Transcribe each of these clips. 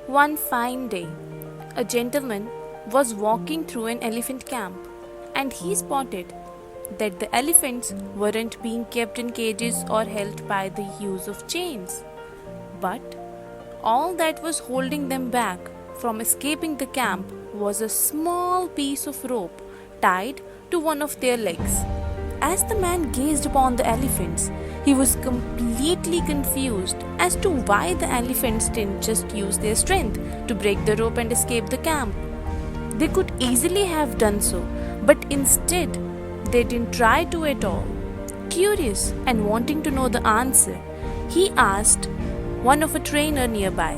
One fine day, a gentleman was walking through an elephant camp and he spotted that the elephants weren't being kept in cages or held by the use of chains. But all that was holding them back from escaping the camp was a small piece of rope tied to one of their legs. As the man gazed upon the elephants, he was completely confused as to why the elephants didn't just use their strength to break the rope and escape the camp. They could easily have done so, but instead, they didn't try to at all. Curious and wanting to know the answer, he asked one of a trainer nearby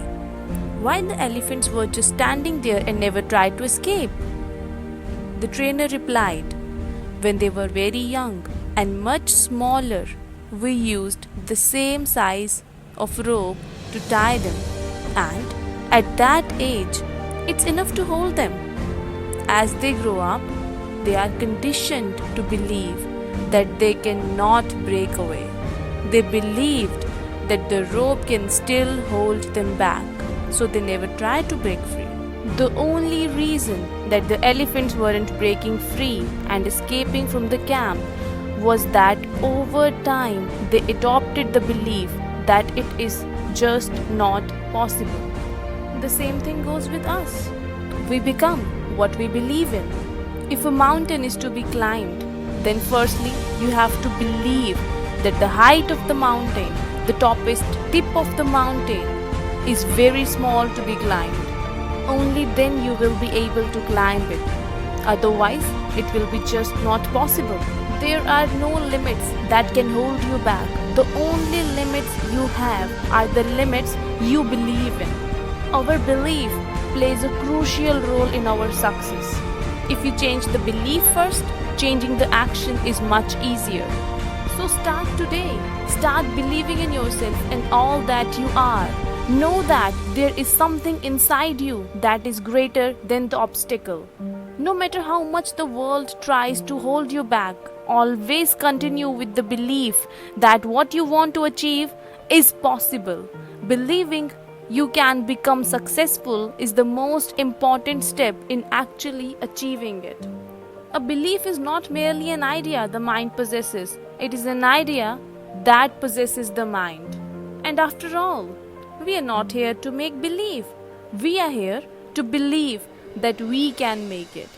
why the elephants were just standing there and never tried to escape. The trainer replied, "When they were very young and much smaller, we used the same size of rope to tie them, and at that age, it's enough to hold them. As they grow up, they are conditioned to believe that they cannot break away. They believed that the rope can still hold them back, so they never tried to break free." The only reason that the elephants weren't breaking free and escaping from the camp was that over time they adopted the belief that it is just not possible. The same thing goes with us. We become what we believe in. If a mountain is to be climbed, then firstly you have to believe that the height of the mountain, the toppest tip of the mountain, is very small to be climbed. Only then you will be able to climb it. Otherwise, it will be just not possible. There are no limits that can hold you back. The only limits you have are the limits you believe in. Our belief plays a crucial role in our success. If you change the belief first, changing the action is much easier. So start today. Start believing in yourself and all that you are. Know that there is something inside you that is greater than the obstacle. No matter how much the world tries to hold you back, always continue with the belief that what you want to achieve is possible. Believing you can become successful is the most important step in actually achieving it. A belief is not merely an idea the mind possesses, it is an idea that possesses the mind. And after all, we are not here to make believe. We are here to believe that we can make it.